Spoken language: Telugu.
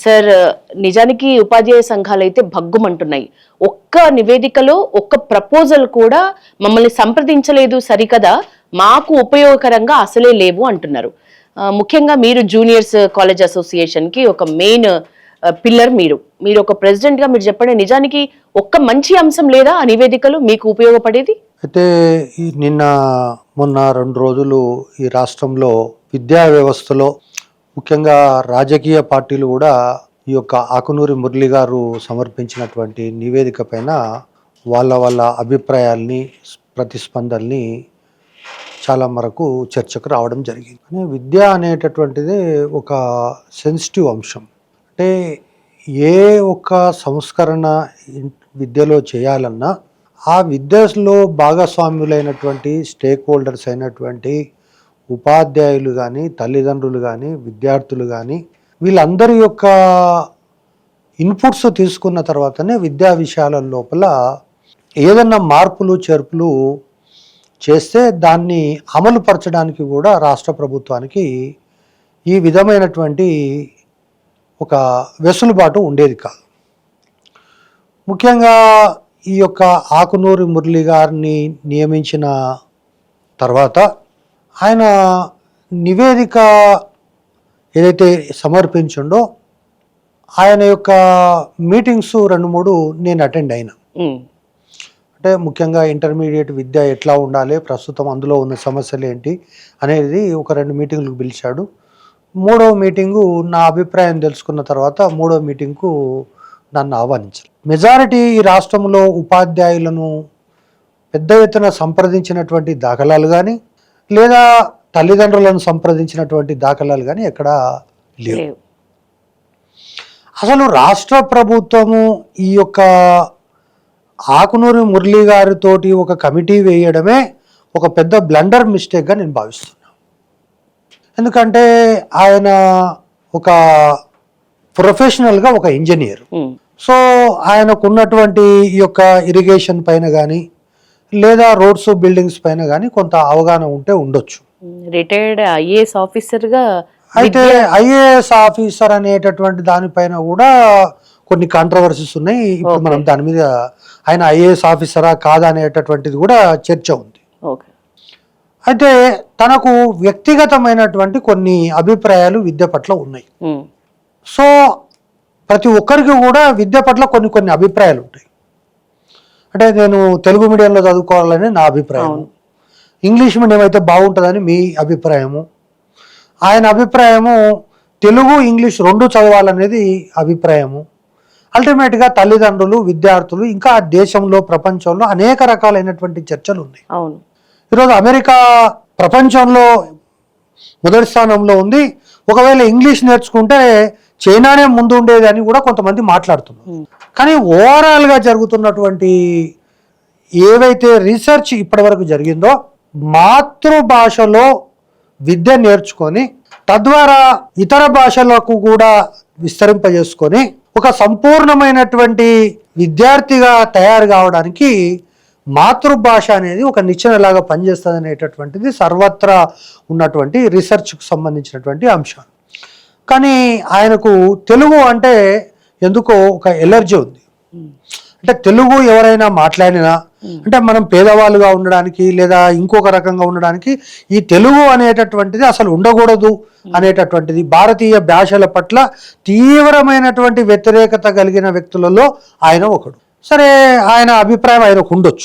సార్, నిజానికి ఉపాధ్యాయ సంఘాలు అయితే భగ్గుమంటున్నాయి. ఒక్క నివేదికలో ఒక్క ప్రపోజల్ కూడా మమ్మల్ని సంప్రదించలేదు సరికదా, మాకు ఉపయోగకరంగా అసలే లేవు అంటున్నారు. ముఖ్యంగా మీరు జూనియర్స్ కాలేజ్ అసోసియేషన్ కి ఒక మెయిన్ పిల్లర్. మీరు ఒక ప్రెసిడెంట్ గా మీరు చెప్పండి, నిజానికి ఒక్క మంచి అంశం లేదా ఆ నివేదికలో మీకు ఉపయోగపడేది? అయితే నిన్న మొన్న 2 రోజులు ఈ రాష్ట్రంలో విద్యా వ్యవస్థలో ముఖ్యంగా రాజకీయ పార్టీలు కూడా ఈ యొక్క ఆకునూరి మురళి గారు సమర్పించినటువంటి నివేదిక పైన వాళ్ళ అభిప్రాయాల్ని, ప్రతిస్పందనల్ని చాలా వరకు చర్చకు రావడం జరిగింది. కానీ విద్య అనేటటువంటిది ఒక సెన్సిటివ్ అంశం. అంటే ఏ ఒక్క సంస్కరణ విద్యలో చేయాలన్నా ఆ విద్యలో భాగస్వామ్యులైనటువంటి స్టేక్ హోల్డర్స్ అయినటువంటి ఉపాధ్యాయులు కానీ, తల్లిదండ్రులు కానీ, విద్యార్థులు కానీ వీళ్ళందరి యొక్క ఇన్పుట్స్ తీసుకున్న తర్వాతనే విద్యా విషయాల లోపల ఏదన్నా మార్పులు చేర్పులు చేస్తే దాన్ని అమలు పరచడానికి కూడా రాష్ట్ర ప్రభుత్వానికి ఈ విధమైనటువంటి ఒక వెసులుబాటు ఉండేది కాదు. ముఖ్యంగా ఈ యొక్క ఆకునూరి మురళి గారిని నియమించిన తర్వాత ఆయన నివేదిక ఏదైతే సమర్పించిండో ఆయన యొక్క మీటింగ్స్ 2-3 నేను అటెండ్ అయినా. అంటే ముఖ్యంగా ఇంటర్మీడియట్ విద్య ఎట్లా ఉండాలి, ప్రస్తుతం అందులో ఉన్న సమస్యలు ఏంటి అనేది ఒక 2 మీటింగ్లకు పిలిచాడు. 3వ మీటింగు నా అభిప్రాయం తెలుసుకున్న తర్వాత 3వ మీటింగ్కు నన్ను ఆహ్వానించారు. మెజారిటీ ఈ రాష్ట్రంలో ఉపాధ్యాయులను పెద్ద ఎత్తున సంప్రదించినటువంటి దాఖలాలు కానీ, లేదా తల్లిదండ్రులను సంప్రదించినటువంటి దాఖలాలు కానీ ఎక్కడా లేవు. అసలు రాష్ట్ర ప్రభుత్వము ఈ యొక్క ఆకునూరి మురళి గారితోటి ఒక కమిటీ వేయడమే ఒక పెద్ద బ్లండర్ మిస్టేక్గా నేను భావిస్తున్నాను. ఎందుకంటే ఆయన ఒక ప్రొఫెషనల్గా ఒక ఇంజనీర్. సో ఆయనకున్నటువంటి ఈ యొక్క ఇరిగేషన్ పైన కానీ, లేదా రోడ్స్ బిల్డింగ్స్ పైన కానీ కొంత అవగాహన ఉంటే ఉండొచ్చు. రిటైర్డ్ ఐఏఎస్ ఆఫీసర్గా అయితే ఐఏఎస్ ఆఫీసర్ అనేటటువంటి దానిపైన కూడా కొన్ని కాంట్రవర్సీస్ ఉన్నాయి. ఇప్పుడు మనం దాని మీద ఆయన ఐఏఎస్ ఆఫీసరా కాదా అనేటటువంటిది కూడా చర్చ ఉంది. అయితే తనకు వ్యక్తిగతమైనటువంటి కొన్ని అభిప్రాయాలు విద్య పట్ల ఉన్నాయి. సో ప్రతి ఒక్కరికి కూడా విద్య పట్ల కొన్ని అభిప్రాయాలు ఉంటాయి. అంటే నేను తెలుగు మీడియంలో చదువుకోవాలని నా అభిప్రాయం, ఇంగ్లీష్ మీడియం అయితే బాగుంటుందని మీ అభిప్రాయము, ఆయన అభిప్రాయము తెలుగు ఇంగ్లీష్ 2 చదవాలనేది అభిప్రాయము. అల్టిమేట్గా తల్లిదండ్రులు, విద్యార్థులు, ఇంకా దేశంలో ప్రపంచంలో అనేక రకాలైనటువంటి చర్చలు ఉన్నాయి. ఈరోజు అమెరికా ప్రపంచంలో మొదటి స్థానంలో ఉంది. ఒకవేళ ఇంగ్లీష్ నేర్చుకుంటే చైనానే ముందు ఉండేది అని కూడా కొంతమంది మాట్లాడుతున్నారు. కానీ ఓవరాల్గా జరుగుతున్నటువంటి ఏవైతే రీసెర్చ్ ఇప్పటి వరకు జరిగిందో, మాతృభాషలో విద్య నేర్చుకొని తద్వారా ఇతర భాషలకు కూడా విస్తరింపజేసుకొని ఒక సంపూర్ణమైనటువంటి విద్యార్థిగా తయారు కావడానికి మాతృభాష అనేది ఒక నిచ్చెనలాగా పనిచేస్తుంది అనేటటువంటిది సర్వత్రా ఉన్నటువంటి రీసెర్చ్కు సంబంధించినటువంటి అంశాలు. కానీ ఆయనకు తెలుగు అంటే ఎందుకో ఒక ఎలర్జీ ఉంది. అంటే తెలుగు ఎవరైనా మాట్లాడినా అంటే మనం పేదవాళ్ళుగా ఉండడానికి లేదా ఇంకొక రకంగా ఉండడానికి ఈ తెలుగు అనేటటువంటిది అసలు ఉండకూడదు అనేటటువంటిది భారతీయ భాషల పట్ల తీవ్రమైనటువంటి వ్యతిరేకత కలిగిన వ్యక్తులలో ఆయన ఒకడు. సరే, ఆయన అభిప్రాయం ఆయనకు ఉండొచ్చు.